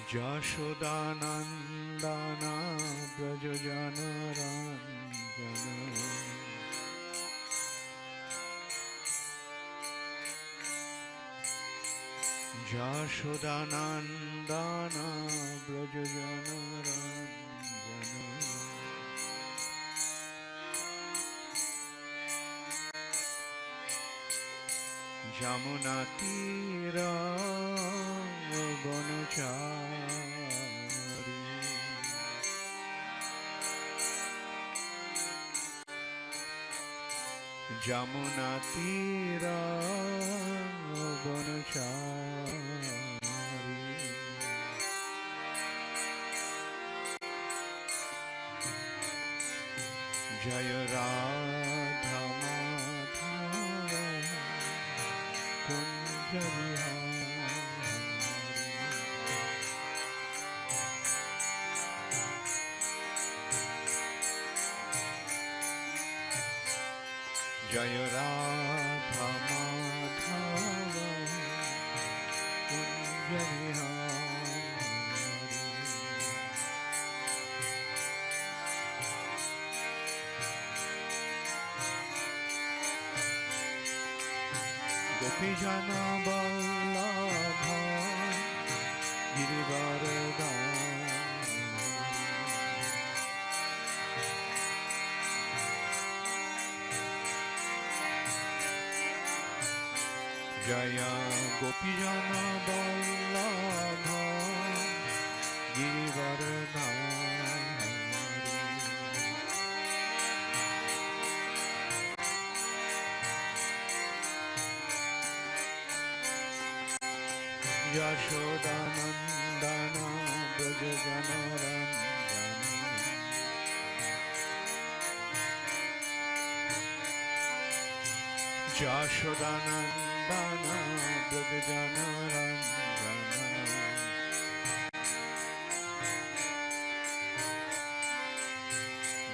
Jashodanandana Brajajanaranjana Jashodanandana Brajajanaranjana Jamunatira Vanachari Jamunatira Vanachari Jaya Radha Madhava Jaya Radha Madhava Kunja Vihari Gopi Jana Vallabha Girivardhari Jaya Gopi Jana Vallabha Girivardhari Yashodanandana Brajajanaranjana Yashodanandana Brajajanaranjana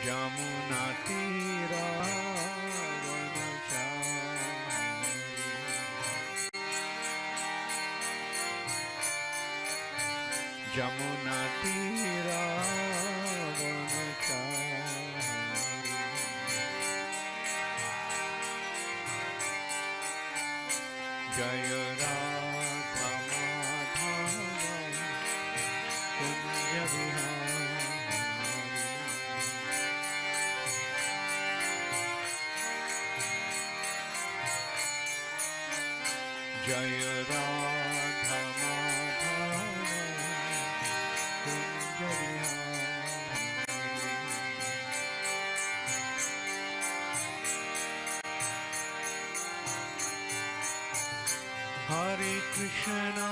Jamunatira Jamunatira Vanachari Jaya Radha Madhava Kunja Vihari Jaya Radha Madhava Hare Krishna,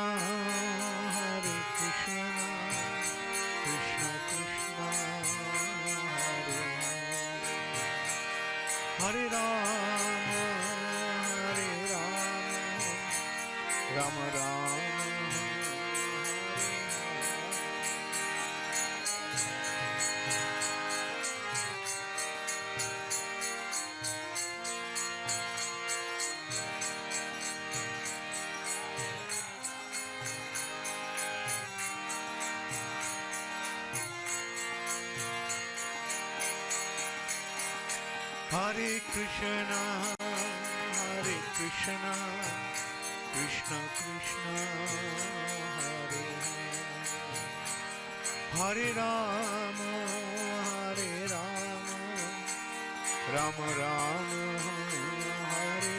Krishna Krishna, Hare Hare, Hare Rama, Rama Rama, Hare Krishna, Krishna Krishna, Hare Hare Rama, Rama Rama, Hare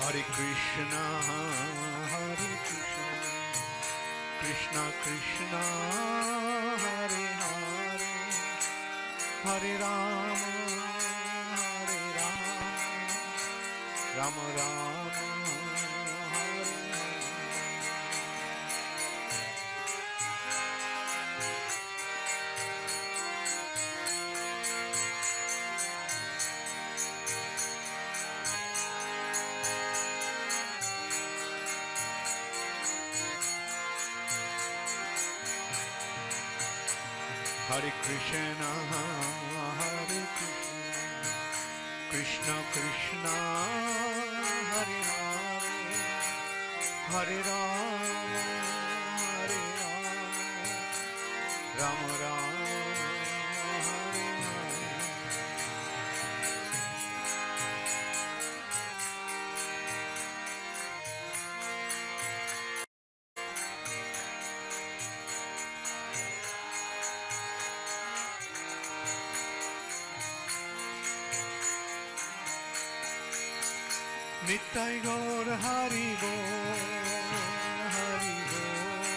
Hare Krishna, Krishna Krishna, Hare Hare, Hare Rama, Rama Rama, Hare Hare Krishna, Hare Krishna, Krishna Krishna, Hare Hare, Hare Rama, Hare Rama, Rama Rama, Hare Hare. Nittai Gaur Hari Gaur, Hari Gaur,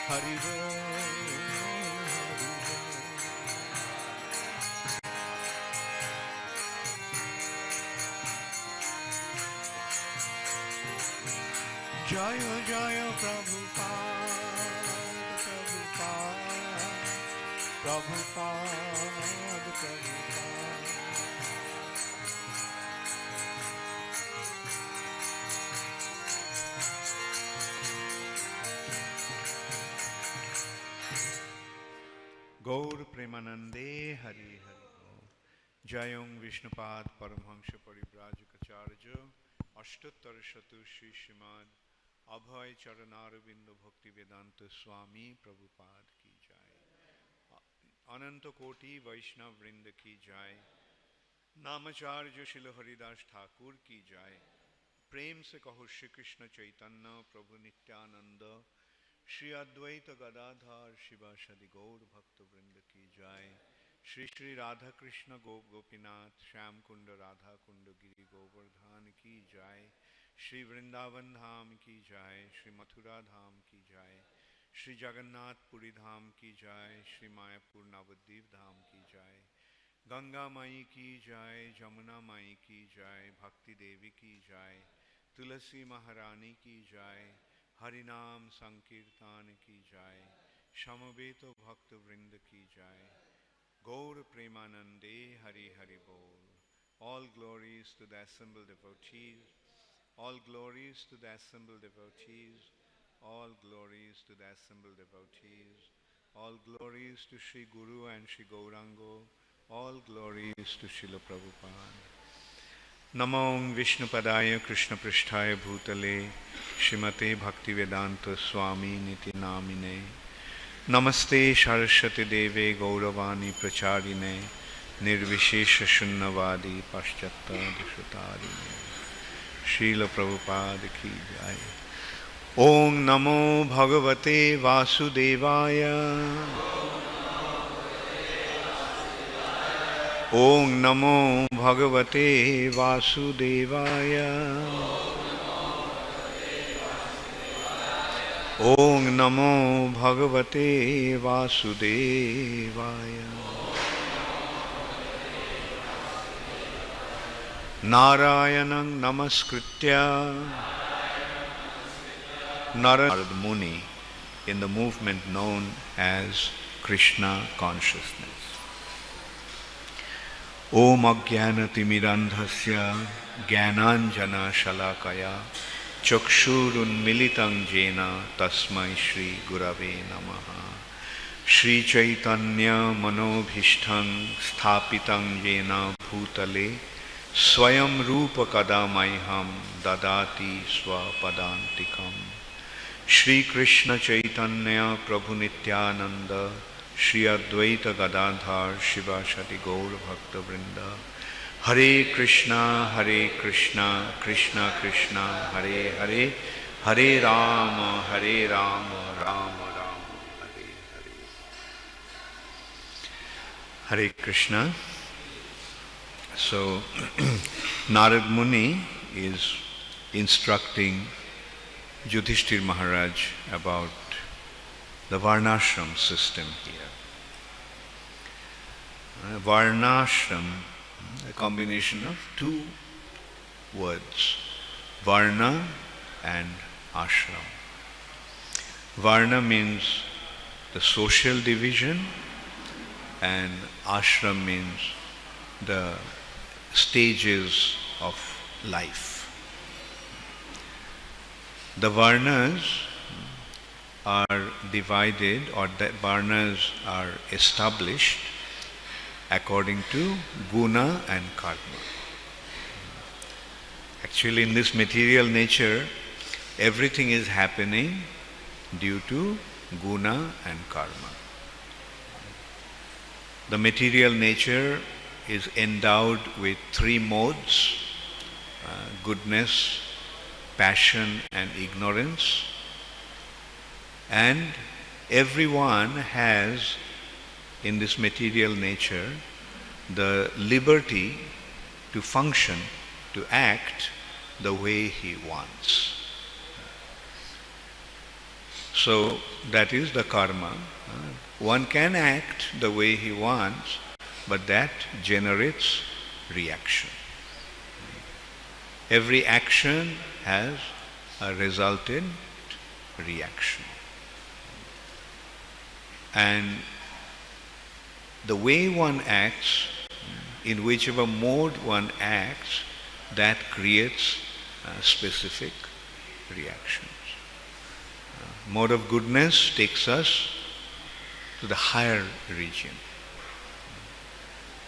Hari Gaur, Hari Gaur. Jaya Jaya Prabhupada, Prabhupada, Prabhupada, Prabhupada. Gaur Premanande Hari Hari Gaur. Jayong Vishnupad Paramhamsa Parivrajakacarya Ashtattar Shatu Shri Srimad Abhay Charanaravinda Bhakti Vedanta Swami Prabhupada Ki Jai. Ananta Koti Vaishnav Vrinda Ki Jai. Namacharya Shila Haridas Thakur Ki Jai. Prem se kaho Shri Krishna Chaitanya Prabhu Nityananda Shri Advaita Gadadhar Shivashadi Gaur Bhakta Vrinda Ki Jai. Shri Shri Radha Krishna Gopinath Shyam Kunda Radha Kunda Giri Govardhan Ki Jai. Shri Vrindavan Dham Ki Jai. Shri Mathura Dham Ki Jai. Shri Jagannath Puri Dham Ki Jai. Shri Mayapur Navadvip Dham Ki Jai. Ganga Mai Ki Jai. Jamuna Mai Ki Jai. Bhakti Devi Ki Jai. Tulasi Maharani Ki Jai. Harinam Sankirtan Ki Jai. Shamabeto Bhakta Vrinda Ki Jai. Gaur Premanande Hari Hari Bol. All glories to the assembled devotees. All glories to the assembled devotees. All glories to the assembled devotees. All glories to Sri Guru and Sri Gaurango. All glories to Srila Prabhupada. Namo Vishnupadaya Krishna Pristhaya Bhutale Shrimate Bhaktivedanta Swami Niti Namine Namaste Saraswati Deve Gauravani Pracharine Nirvishesha Shunnavadi Paschatta Dishutarine Srila Prabhupada Ki Jai. Om Namo Bhagavate Vasudevaya. Om Namo Bhagavate Vasudevaya. Om Namo Bhagavate Vasudevaya. Narayanam Namaskritya Narad Muni in the movement known as Krishna consciousness. Om Ajnanatimirandhasya Jnananjana Shalakaya Chakshurun Militang Jena Tasmai Shri Gurave Namaha. Shri Chaitanya Manobhishthang Sthapitang Jena Bhutale Swayam Rupa Kadamaiham Dadati Swapadantikam. Shri Krishna Chaitanya Prabhu Nityananda Shri Advaita Gadadhar Shivashati Gaur Bhakta Vrinda. Hare Krishna, Krishna Krishna, Hare Hare, Hare Rama, Rama Rama, Hare Hare. Hare Krishna. So, Narad Muni is instructing Yudhishthir Maharaj about the Varnashram system here. Varnashram, a combination of two words, Varna and Ashram. Varna means the social division and Ashram means the stages of life. The Varnas are divided, or the varnas are established according to guna and karma. Actually, in this material nature, everything is happening due to guna and karma. The material nature is endowed with three modes: goodness, passion, and ignorance. And everyone has, in this material nature, the liberty to function, to act the way he wants. So that is the karma. One can act the way he wants, but that generates reaction. Every action has a resultant reaction. And the way one acts, in whichever mode one acts, that creates specific reactions. Mode of goodness takes us to the higher region.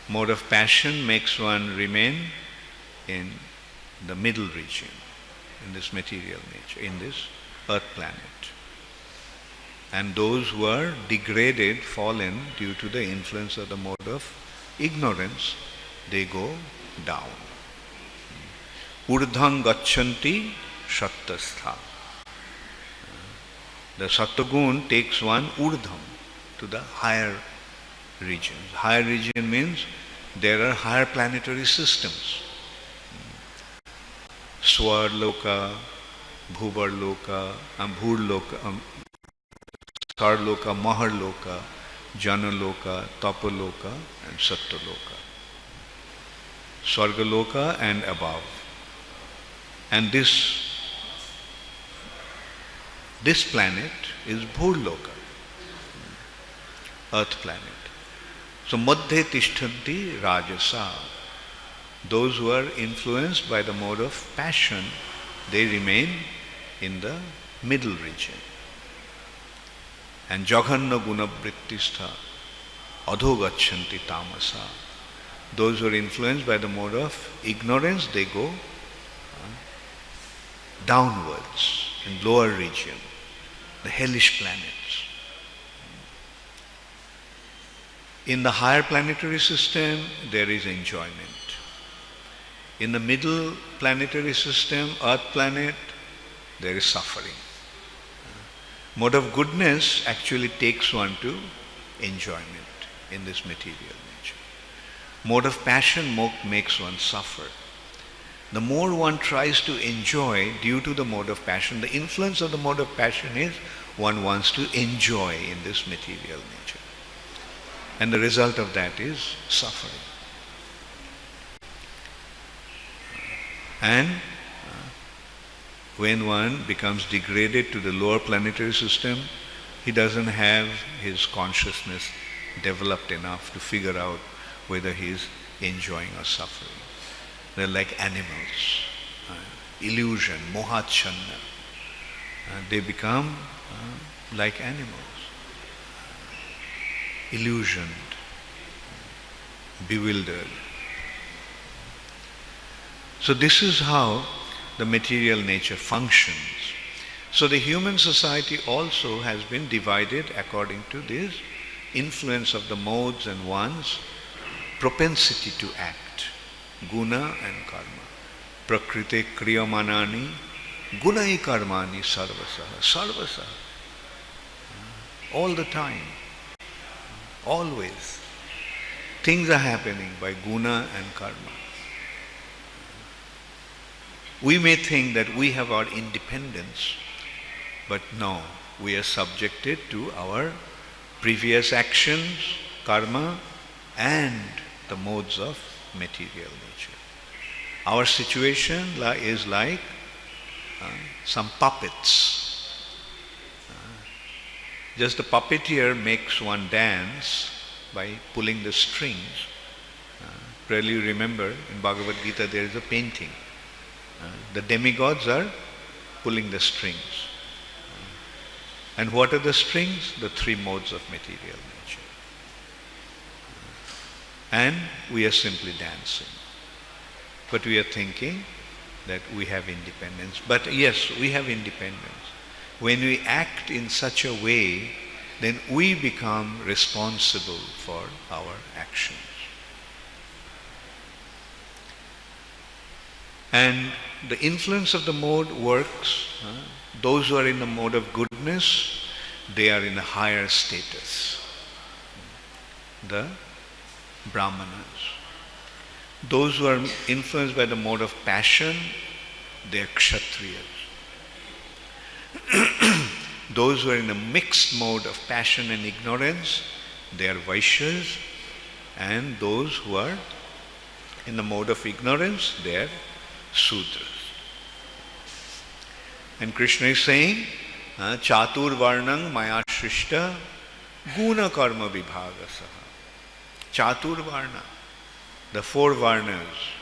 Mode of passion makes one remain in the middle region, in this material nature, in this earth planet. And those who are degraded, fallen due to the influence of the mode of ignorance, they go down. Urdham gachanti sattvastha. The sattvagun takes one urdham, to the higher regions. Higher region means there are higher planetary systems. Swarloka, Bhuvarloka, Bhurloka, Sarloka, Maharloka, Janaloka, Tapaloka, and Sattaloka. Swargaloka and above. And this planet is Bhurloka, earth planet. So Madhye Tishthanti Rajasa. Those who are influenced by the mode of passion, they remain in the middle region. And Jaghanna Guna Vrittistha Adho Gachanti Tamasa. Those who are influenced by the mode of ignorance, they go downwards in lower region, the hellish planets. In the higher planetary system, there is enjoyment. In the middle planetary system, earth planet, there is suffering. Mode of goodness actually takes one to enjoyment in this material nature. Mode of passion makes one suffer. The more one tries to enjoy due to the mode of passion, the influence of the mode of passion is one wants to enjoy in this material nature. And the result of that is suffering. And when one becomes degraded to the lower planetary system, he doesn't have his consciousness developed enough to figure out whether he is enjoying or suffering. They're like animals. Illusion, mohachanna. They become like animals. Illusioned, bewildered. So this is how the material nature functions. So the human society also has been divided according to this influence of the modes and one's propensity to act. Guna and karma. Prakriti kriyamanani gunai karmani sarvasaha. Sarvasaha. All the time. Always. Things are happening by guna and karma. We may think that we have our independence, but no, we are subjected to our previous actions, karma, and the modes of material nature. Our situation is like some puppets. Just the puppeteer makes one dance by pulling the strings. Probably you remember in Bhagavad Gita there is a painting. The demigods are pulling the strings. And what are the strings? The three modes of material nature. And we are simply dancing. But we are thinking that we have independence. But yes, we have independence. When we act in such a way, then we become responsible for our actions. And the influence of the mode works. Those who are in the mode of goodness, they are in a higher status. The Brahmanas. Those who are influenced by the mode of passion, they are Kshatriyas. Those who are in a mixed mode of passion and ignorance, they are Vaishyas. And those who are in the mode of ignorance, they are Sudras. And Krishna is saying, Chatur Varnang Maya Shrishta Guna Karma Vibhagasaha. Chatur Varna, the four Varnas,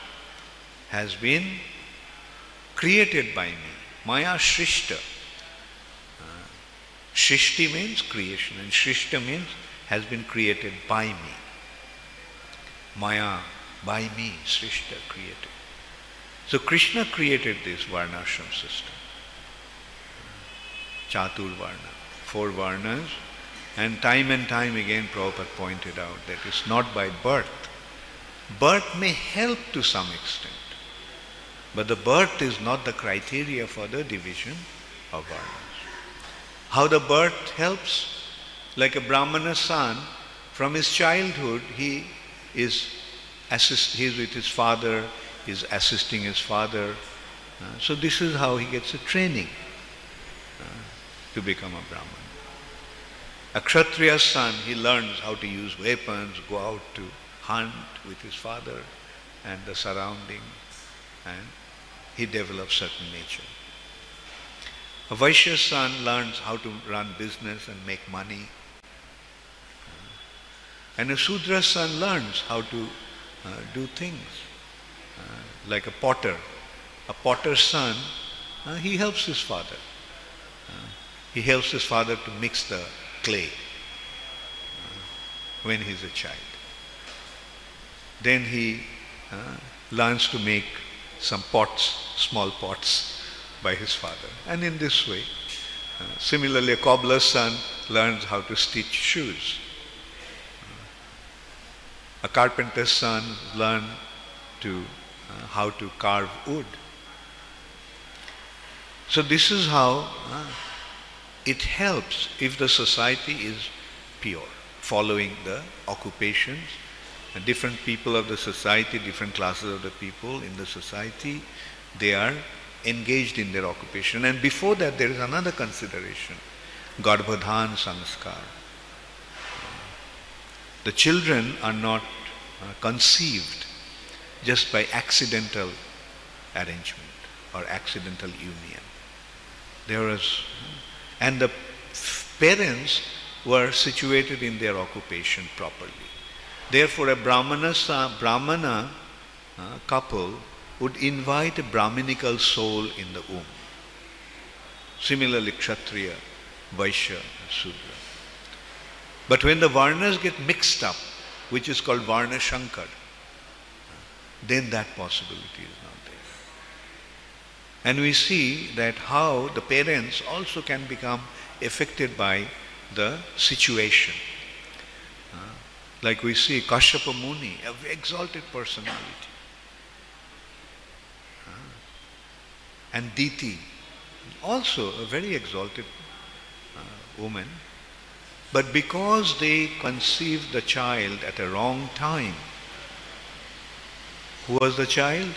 has been created by me. Maya Shrishta. Shrishti means creation, and Shrishta means has been created by me. Maya, by me, Shrishta, created. So Krishna created this Varnashram system. Chatur Varna, four Varnas, and time again Prabhupada pointed out that it's not by birth. Birth may help to some extent, but the birth is not the criteria for the division of Varnas. How the birth helps? Like a Brahmana son, from his childhood he is with his father, is assisting his father. So this is how he gets a training to become a Brahman. A Kshatriya's son, he learns how to use weapons, go out to hunt with his father and the surrounding, and he develops certain nature. A Vaishya's son learns how to run business and make money. And a Sudra's son learns how to do things. Like a potter. A potter's son, he helps his father. He helps his father to mix the clay when he's a child. Then he learns to make some pots, small pots, by his father. And in this way, similarly, a cobbler's son learns how to stitch shoes. A carpenter's son learns how to carve wood. So this is how it helps if the society is pure, following the occupations. And different people of the society, different classes of the people in the society, they are engaged in their occupation. And before that, there is another consideration, Garbhadhan Sanskar. The children are not conceived just by accidental arrangement or accidental union. And the parents were situated in their occupation properly. Therefore, a Brahmana couple would invite a Brahminical soul in the womb. Similarly, Kshatriya, Vaishya, and Sudra. But when the Varnas get mixed up, which is called Varna Shankar, then that possibility is not there. And we see that how the parents also can become affected by the situation. Like we see Kashyapa Muni, a very exalted personality. And Diti, also a very exalted woman. But because they conceived the child at a wrong time, who was the child?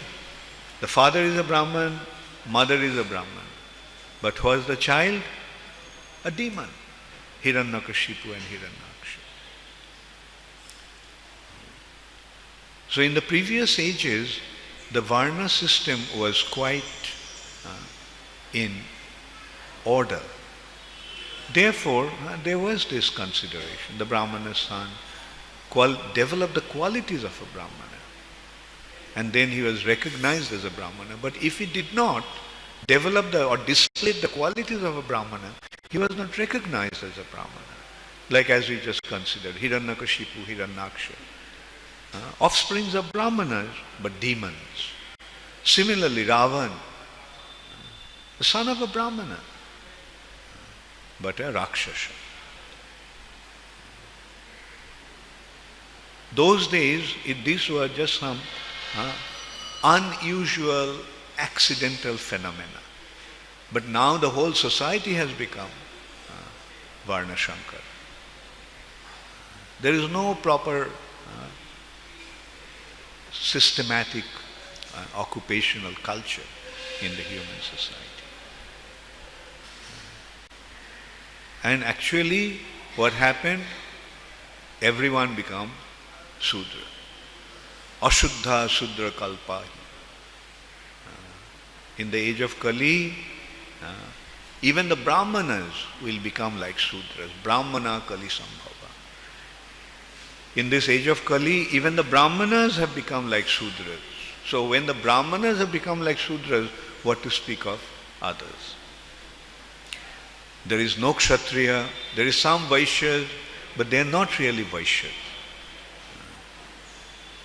The father is a Brahman, mother is a Brahman. But who was the child? A demon. Hiranyakashipu and Hiranyaksha. So in the previous ages, the Varna system was quite in order. Therefore, there was this consideration. The Brahmana's son developed the qualities of a Brahmana. And then he was recognized as a Brahmana. But if he did not develop or display the qualities of a Brahmana, He was not recognized as a Brahmana. Like as we just considered, Hiranyakashipu, Hiranyaksha. Offsprings of Brahmanas, but demons. Similarly, Ravan, the son of a Brahmana, but a Rakshasa. Those days, these were just some unusual, accidental phenomena. But now the whole society has become Varna Shankar. There is no proper systematic occupational culture in the human society. And actually, what happened? Everyone became Sudra. Ashuddha Sudra Kalpahi. In the age of Kali, even the Brahmanas will become like Sudras. Brahmana Kali Sambhava. In this age of Kali, even the Brahmanas have become like Sudras. So when the Brahmanas have become like Sudras, what to speak of others? There is no Kshatriya, there is some Vaishyas, but they are not really Vaishyas.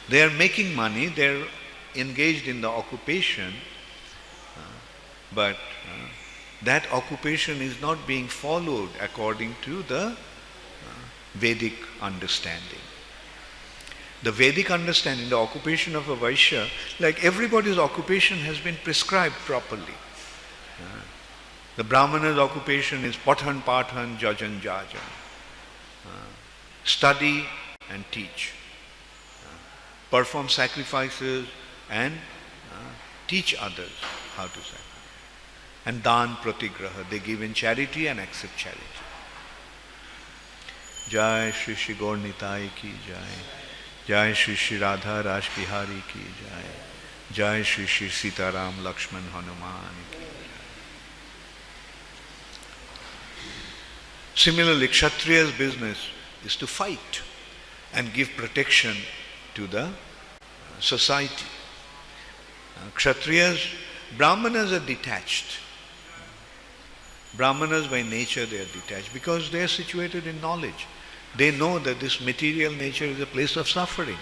They are making money, they are engaged in the occupation, but that occupation is not being followed according to the Vedic understanding. The Vedic understanding, the occupation of a Vaishya, like everybody's occupation has been prescribed properly. The Brahmana's occupation is Pathan, Pathan, Jajan, Jajan. Study and teach. Perform sacrifices and teach others how to sacrifice. And Dan Pratigraha, they give in charity and accept charity. Jai Shri Shri Gaur Nitai ki Jai. Jai Shri Shri Radha Rasabihariji ki Jai. Jai Shri Shri Sitaram Lakshman Hanuman ki Jai. Similarly, Kshatriya's business is to fight and give protection to the society. Kshatriyas, Brahmanas are detached. Brahmanas by nature they are detached because they are situated in knowledge. They know that this material nature is a place of suffering.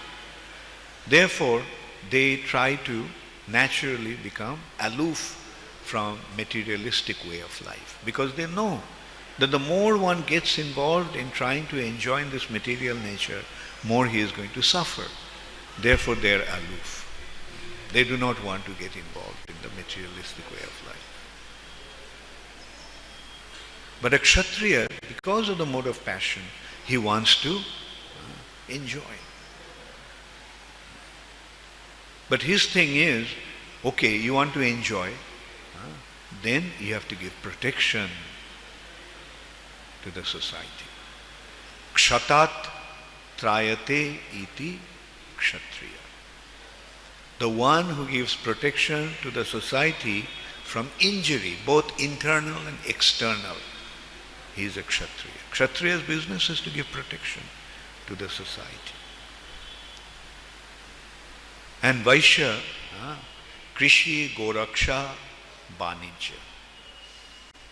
Therefore, they try to naturally become aloof from materialistic way of life because they know that the more one gets involved in trying to enjoy this material nature, more he is going to suffer. Therefore, they are aloof. They do not want to get involved in the materialistic way of life. But a Kshatriya, because of the mode of passion, he wants to enjoy. But his thing is, okay, you want to enjoy, then you have to give protection to the society. Kshatat trayate iti kshatriya. The one who gives protection to the society from injury, both internal and external, he is a kshatriya. Kshatriya's business is to give protection to the society. And Vaishya, Krishi, Goraksha, Banijya.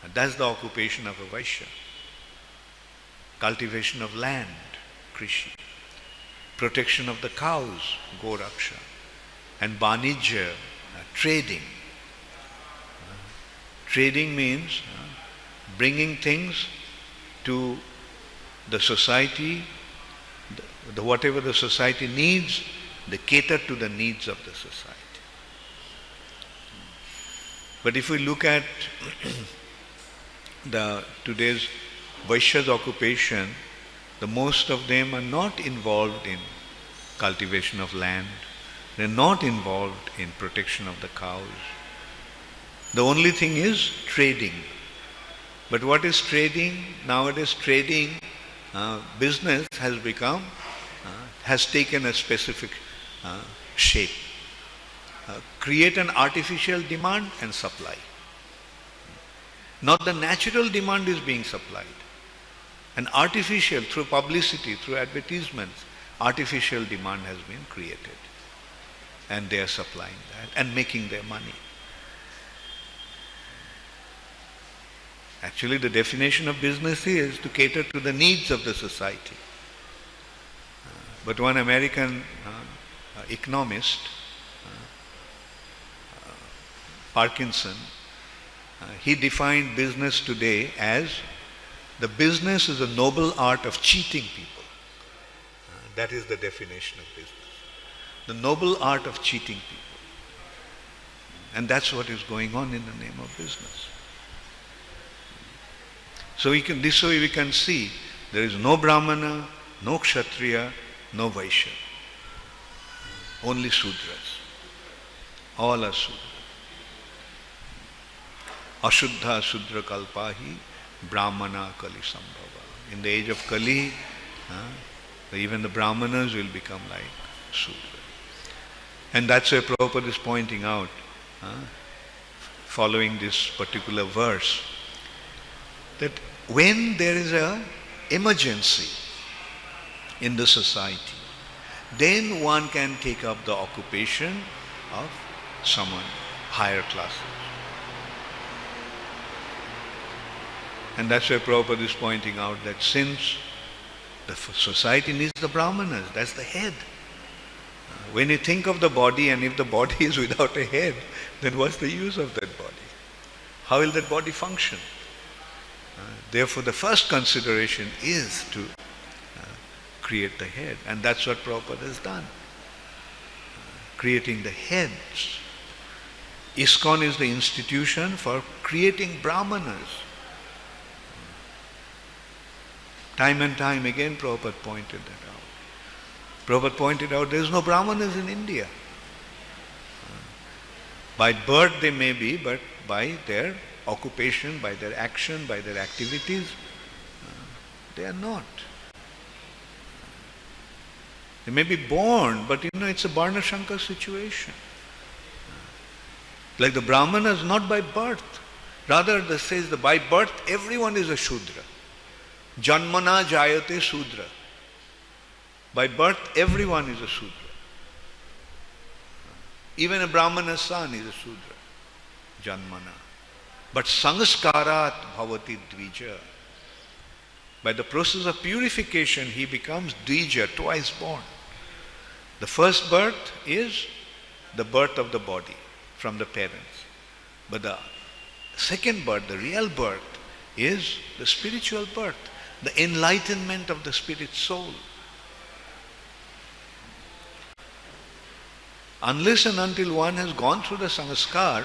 And that's the occupation of a Vaishya. Cultivation of land, Krishi. Protection of the cows, Goraksha. And Banijya, trading. Trading means bringing things to the society, whatever the society needs, they cater to the needs of the society. But if we look at today's Vaishya's occupation, the most of them are not involved in cultivation of land. They're not involved in protection of the cows. The only thing is trading. But what is trading? Nowadays trading business has taken a specific shape. Create an artificial demand and supply. Not the natural demand is being supplied. An artificial, through publicity, through advertisements, artificial demand has been created. And they are supplying that and making their money. Actually, the definition of business is to cater to the needs of the society. But one American economist, Parkinson, he defined business today as the business is a noble art of cheating people. That is the definition of business. The noble art of cheating people. And that's what is going on in the name of business. So this way we can see there is no Brahmana, no Kshatriya, no Vaishya. Only Sudras. All are Sudras. Ashuddha Sudra Kalpahi Brahmana Kali Sambhava. In the age of Kali, even the Brahmanas will become like Sudra. And that's why Prabhupada is pointing out, following this particular verse, that when there is an emergency in the society, then one can take up the occupation of someone higher classes. And that's why Prabhupada is pointing out that since the society needs the Brahmanas, that's the head. When you think of the body, and if the body is without a head, then what's the use of that body? How will that body function? Therefore, the first consideration is to create the head. And that's what Prabhupada has done. Creating the heads. ISKCON is the institution for creating Brahmanas. Time and time again Prabhupada pointed that out. Prabhupada pointed out there is no Brahmanas in India. By birth they may be, but by their occupation, by their action, by their activities, they are not. They may be born, but it's a Varna Shankar situation. Like the Brahmanas, not by birth. Rather, it says that by birth everyone is a Shudra. Janmana jayate Shudra. By birth everyone is a Shudra. Even a Brahmana's son is a Shudra. Janmana. But sanskarat bhavati dvija. By the process of purification he becomes dvija, twice born. The first birth is the birth of the body from the parents. But the second birth, the real birth, is the spiritual birth, the enlightenment of the spirit soul. Unless and until one has gone through the sanskar,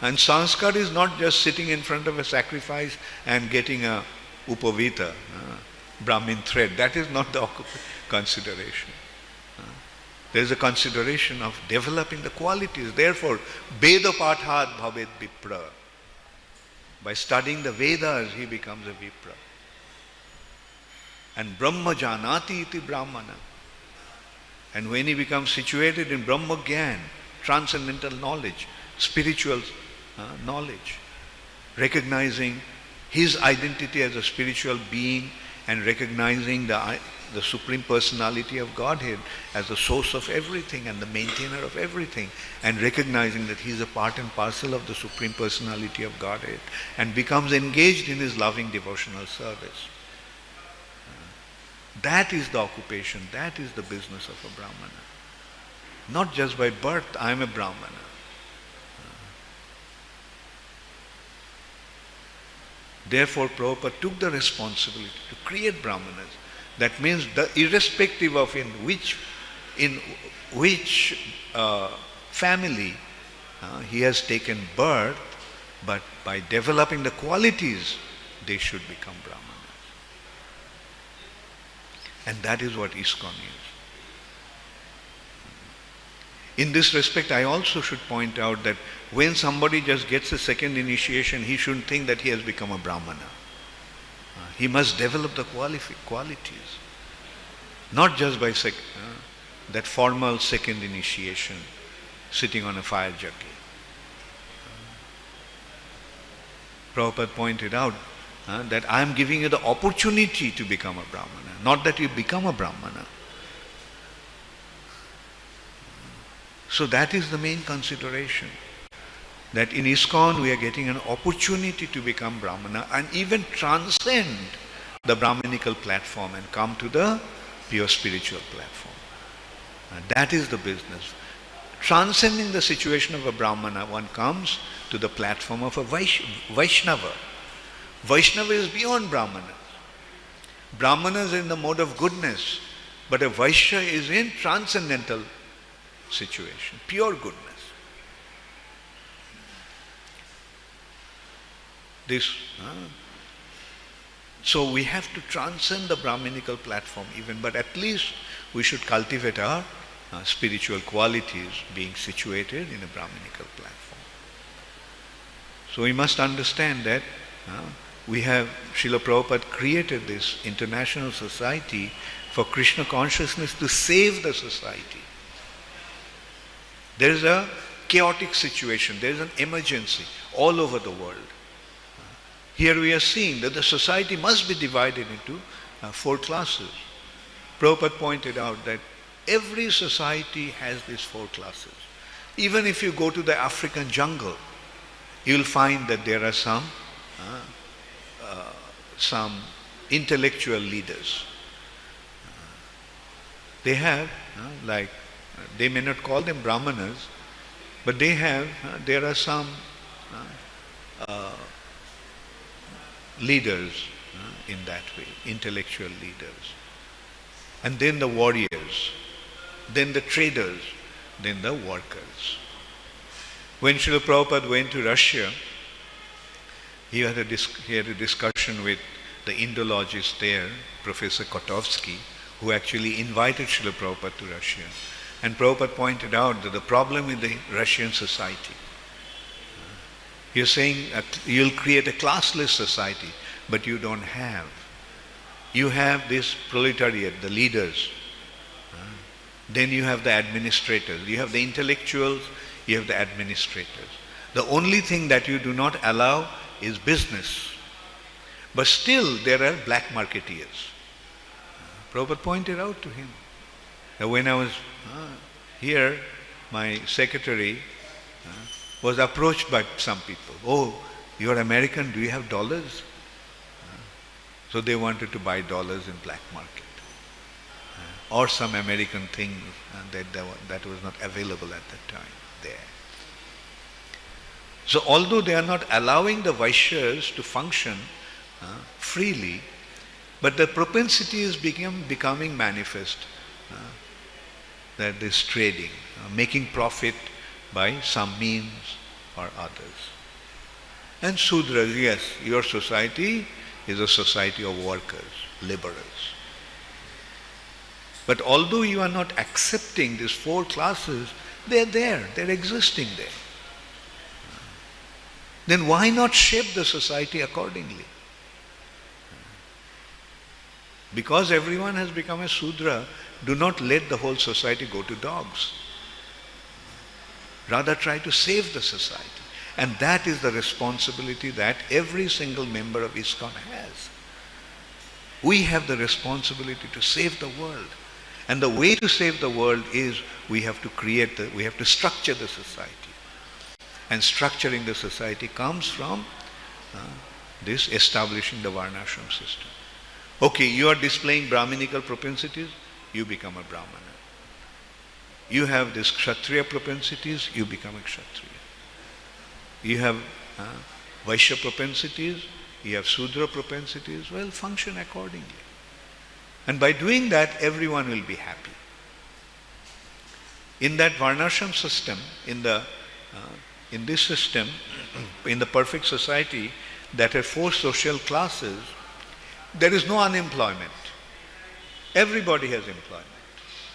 and sanskar is not just sitting in front of a sacrifice and getting a upavita, Brahmin thread. That is not the consideration. There is a consideration of developing the qualities. Therefore, Veda Pathat Bhavet Vipra. By studying the Vedas, he becomes a Vipra. And Brahma Janati iti Brahmana. And when he becomes situated in Brahma Gyan, transcendental knowledge, spiritual knowledge, recognizing his identity as a spiritual being and recognizing the Supreme Personality of Godhead as the source of everything and the maintainer of everything, and recognizing that he is a part and parcel of the Supreme Personality of Godhead, and becomes engaged in his loving devotional service. That is the occupation, that is the business of a Brahmana. Not just by birth, I am a Brahmana. Therefore, Prabhupada took the responsibility to create Brahmanas. That means irrespective of in which family he has taken birth, but by developing the qualities, they should become Brahmanas. And that is what ISKCON is. In this respect, I also should point out that when somebody just gets a second initiation, he shouldn't think that he has become a Brahmana. He must develop the qualities. Not just by that formal second initiation, sitting on a fire jockey. Prabhupada pointed out that I am giving you the opportunity to become a Brahmana, not that you become a Brahmana. So that is the main consideration. that in ISKCON we are getting an opportunity to become Brahmana and even transcend the Brahminical platform and come to the pure spiritual platform. And that is the business. Transcending the situation of a Brahmana, one comes to the platform of a Vaishnava. Vaishnava is beyond Brahmanas. Brahmanas are in the mode of goodness, but a Vaishya is in transcendental situation, pure goodness. So we have to transcend the Brahminical platform even, but at least we should cultivate our spiritual qualities being situated in a Brahminical platform. So we must understand that we have, Srila Prabhupada created this international society for Krishna consciousness to save the society. There is a chaotic situation, there is an emergency all over the world. Here we are seeing that the society must be divided into 4 classes. Prabhupada pointed out that every society has these 4 classes. Even if you go to the African jungle, you will find that there are some intellectual leaders. They have, they may not call them Brahmanas, but there are some leaders in that way, intellectual leaders. And then the warriors, then the traders, then the workers. When Srila Prabhupada went to Russia, he had a discussion with the Indologist there, Professor Kotovsky, who actually invited Srila Prabhupada to Russia. And Prabhupada pointed out that the problem with the Russian society, you're saying you'll create a classless society, but you don't have. You have this proletariat, the leaders. Then you have the administrators. You have the intellectuals, you have the administrators. The only thing that you do not allow is business. But still there are black marketeers. Prabhupada pointed out to him that when I was here, my secretary was approached by some people. Oh, you're American, do you have dollars? So they wanted to buy dollars in black market. Or some American thing that was not available at that time there. So although they are not allowing the Vaishyas to function freely, but the propensity is becoming manifest. That this trading, making profit by some means or others. And Sudras, yes, your society is a society of workers, laborers. But although you are not accepting these 4 classes, they're there, they're existing there. Then why not shape the society accordingly? Because everyone has become a Sudra, do not let the whole society go to dogs. Rather try to save the society. And that is the responsibility that every single member of ISKCON has. We have the responsibility to save the world. And the way to save the world is we have to structure the society. And structuring the society comes from this establishing the Varnashram system. Okay, you are displaying Brahminical propensities, you become a Brahmana. You have these Kshatriya propensities, you become a Kshatriya. You have Vaishya propensities, you have Sudra propensities, well, function accordingly. And by doing that, everyone will be happy. In that Varnashram system, in this system, in the perfect society that has 4 social classes, there is no unemployment. Everybody has employment.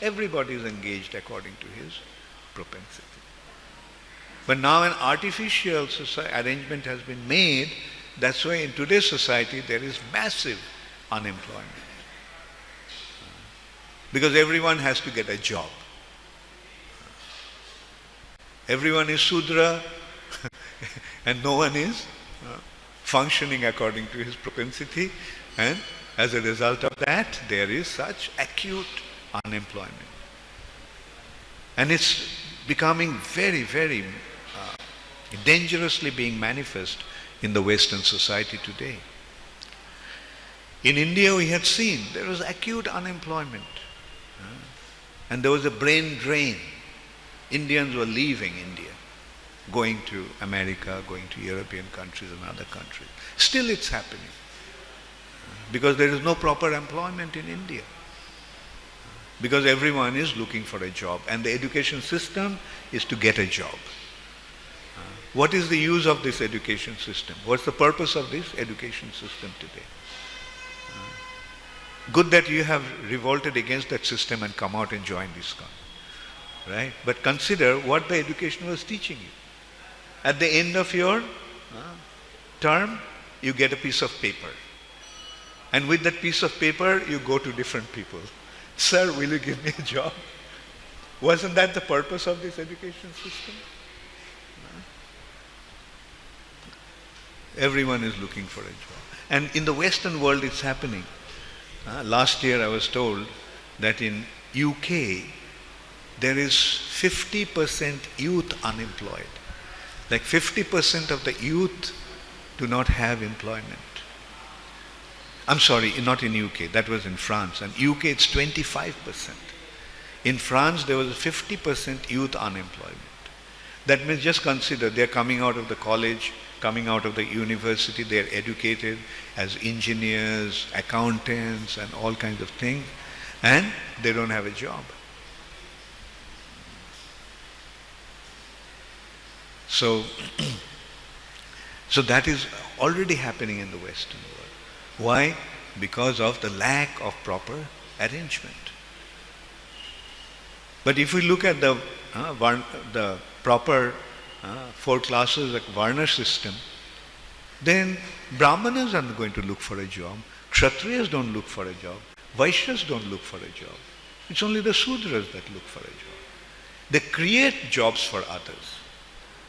Everybody is engaged according to his propensity. But now an artificial arrangement has been made. That's why in today's society there is massive unemployment. Because everyone has to get a job. Everyone is Sudra and no one is functioning according to his propensity, and as a result of that there is such acute unemployment. And it's becoming very, very dangerously being manifest in the Western society today. In India, we had seen there was acute unemployment. And there was a brain drain. Indians were leaving India, going to America, going to European countries and other countries. Still it's happening. Because there is no proper employment in India. Because everyone is looking for a job. And the education system is to get a job. What is the use of this education system? What's the purpose of this education system today? Good that you have revolted against that system and come out and joined ISKCON. Right? But consider what the education was teaching you. At the end of your term, you get a piece of paper. And with that piece of paper, you go to different people. Sir, will you give me a job? Wasn't that the purpose of this education system? Everyone is looking for a job. And in the Western world, it's happening. Last year, I was told that in UK, there is 50% youth unemployed. Like 50% of the youth do not have employment. I'm sorry, not in UK, that was in France. And UK, it's 25%. In France, there was 50% youth unemployment. That means just consider, they're coming out of the college, coming out of the university, they're educated as engineers, accountants, and all kinds of things, and they don't have a job. So that is already happening in the Western world. Why? Because of the lack of proper arrangement. But if we look at the proper 4 classes like Varna system, then Brahmanas aren't going to look for a job, Kshatriyas don't look for a job, Vaishyas don't look for a job. It's only the Sudras that look for a job. They create jobs for others.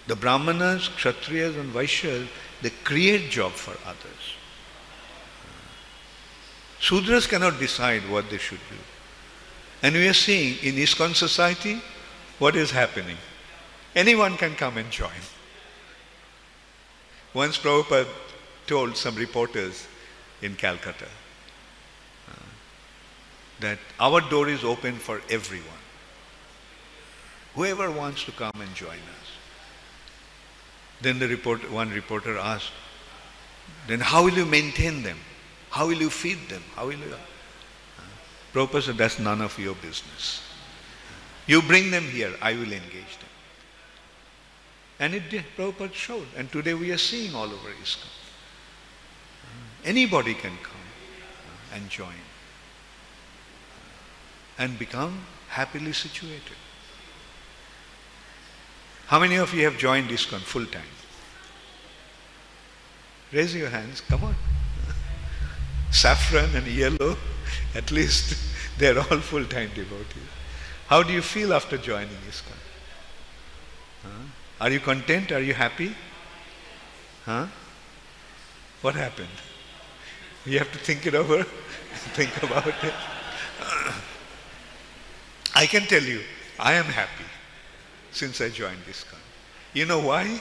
The Brahmanas, Kshatriyas and Vaishyas, they create jobs for others. Sudras cannot decide what they should do. And we are seeing in ISKCON society, what is happening? Anyone can come and join. Once Prabhupada told some reporters in Calcutta that our door is open for everyone. Whoever wants to come and join us. Then one reporter asked, then how will you maintain them? How will you feed them? How will you? Prabhupada said, that's none of your business. You bring them here, I will engage them. And it did, Prabhupada showed. And today we are seeing all over ISKCON. Anybody can come and join and become happily situated. How many of you have joined ISKCON full time? Raise your hands, come on. Saffron and yellow, at least they're all full-time devotees. How do you feel after joining ISKCON? Are you content? Are you happy? What happened? You have to think it over, think about it. I can tell you, I am happy since I joined ISKCON. You know why?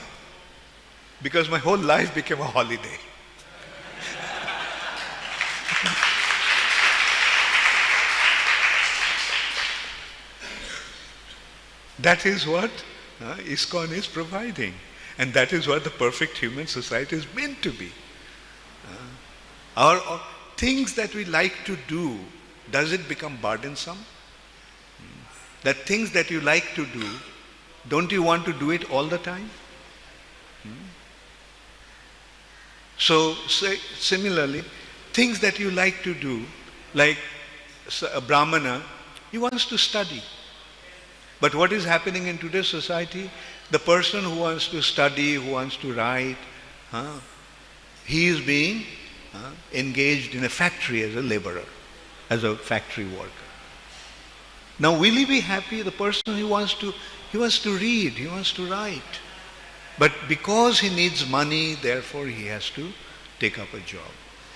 Because my whole life became a holiday. That is what ISKCON is providing. And that is what the perfect human society is meant to be. Our things that we like to do, does it become burdensome? That things that you like to do, don't you want to do it all the time? So similarly, things that you like to do, like a Brahmana, he wants to study. But what is happening in today's society? The person who wants to study, who wants to write, he is being engaged in a factory as a laborer, as a factory worker. Now will he be happy? The person who wants to read, he wants to write. But because he needs money, therefore he has to take up a job.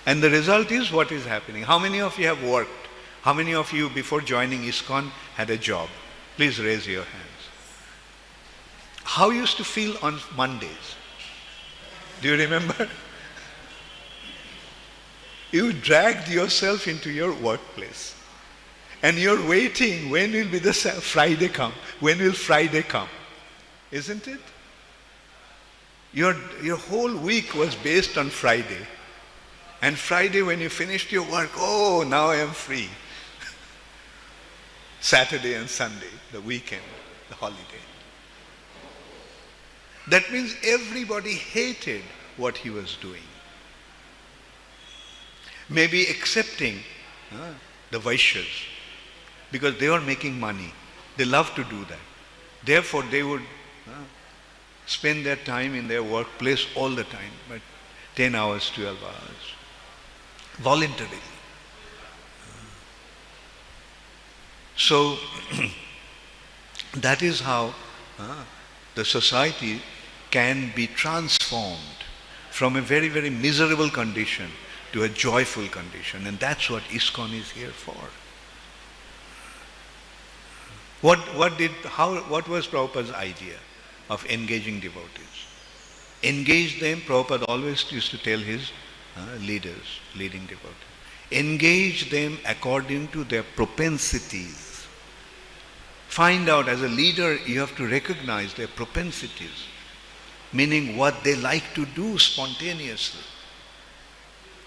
And the result is what is happening. How many of you have worked? How many of you before joining ISKCON had a job? Please raise your hands. How you used to feel on Mondays? Do you remember? You dragged yourself into your workplace. And you're waiting, when will be the Friday come? When will Friday come? Isn't it? Your whole week was based on Friday. And Friday when you finished your work, oh, now I am free. Saturday and Sunday, the weekend, the holiday. That means everybody hated what he was doing. Maybe accepting the Vaishyas, because they were making money. They loved to do that. Therefore, they would spend their time in their workplace all the time, but 10 hours, 12 hours, voluntarily. So, that is how the society can be transformed from a very, very miserable condition to a joyful condition. And that's what ISKCON is here for. What was Prabhupada's idea of engaging devotees? Engage them, Prabhupada always used to tell his leaders, leading devotees. Engage them according to their propensities. Find out, as a leader, you have to recognize their propensities, meaning what they like to do spontaneously,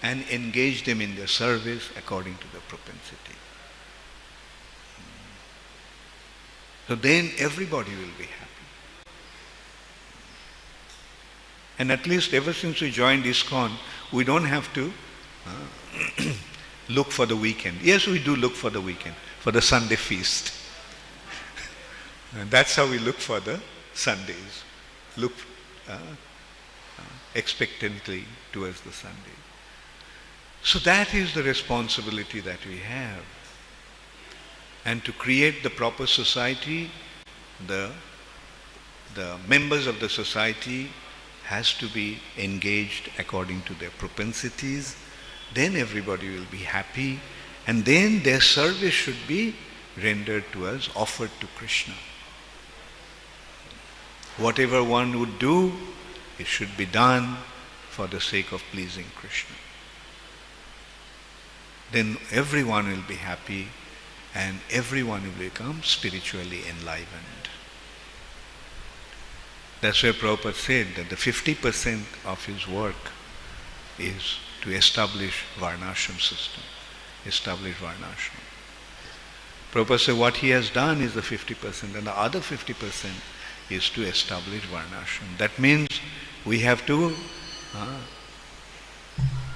and engage them in their service according to their propensity. So then everybody will be happy. And at least ever since we joined ISKCON, we don't have to look for the weekend. Yes, we do look for the weekend, for the Sunday feast. And that's how we look for the Sundays. Look expectantly towards the Sunday. So that is the responsibility that we have. And to create the proper society, the members of the society has to be engaged according to their propensities. Then everybody will be happy, and then their service should be rendered to us, offered to Krishna. Whatever one would do, it should be done for the sake of pleasing Krishna. Then everyone will be happy, and everyone will become spiritually enlivened. That's why Prabhupada said that the 50% of his work is to establish Varnashram system, establish Varnashram. Prabhupada said what he has done is the 50%, and the other 50% is to establish Varnashram. That means we have to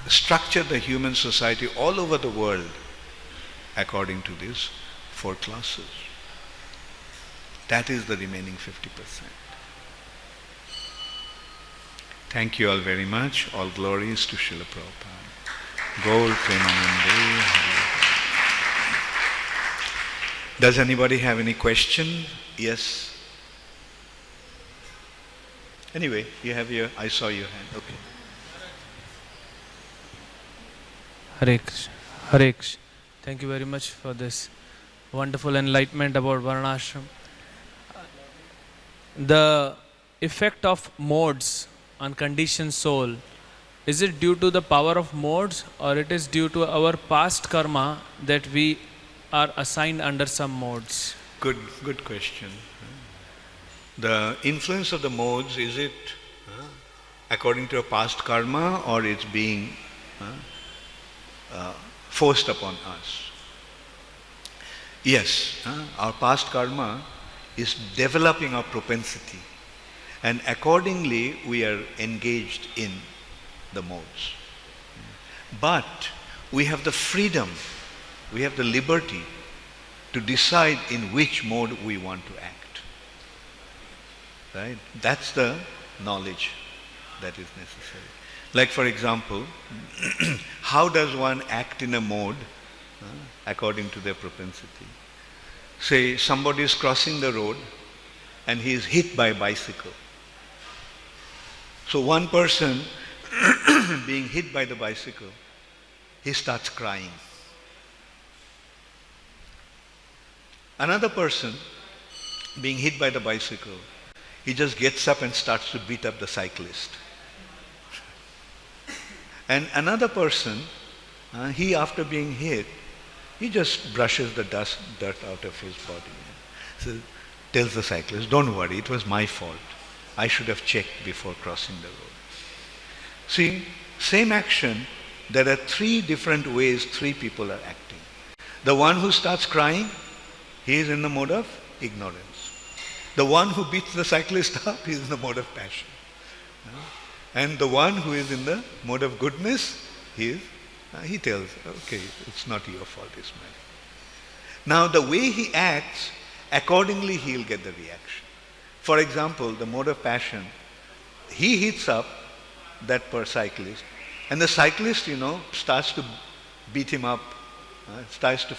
structure the human society all over the world according to these 4 classes. That is the remaining 50%. Thank you all very much. All glories to Srila Prabhupada. Gaur Premanande Hari. Does anybody have any question? Yes. Anyway, you have your, I saw your hand. Okay. Hare Krishna. Hare Krishna. Thank you very much for this wonderful enlightenment about Varnashram. The effect of modes on conditioned soul, is it due to the power of modes, or it is due to our past karma that we are assigned under some modes? Good question. The influence of the modes, is it according to a past karma, or it's being forced upon us? Yes, our past karma is developing our propensity, and accordingly we are engaged in the modes. But we have the freedom, we have the liberty to decide in which mode we want to act. Right? That's the knowledge that is necessary. Like for example, how does one act in a mode according to their propensity? Say somebody is crossing the road and he is hit by a bicycle. So one person being hit by the bicycle, he starts crying. Another person being hit by the bicycle, he just gets up and starts to beat up the cyclist. And another person, he after being hit, he just brushes the dirt out of his body. So tells the cyclist, don't worry, it was my fault. I should have checked before crossing the road. See, same action, there are three different ways three people are acting. The one who starts crying, he is in the mode of ignorance. The one who beats the cyclist up, he is in the mode of passion. And the one who is in the mode of goodness, he tells, okay, it's not your fault, it's mine. Now the way he acts, accordingly he will get the reaction. For example, the mode of passion, he hits up that per cyclist, and the cyclist, starts to beat him up, starts to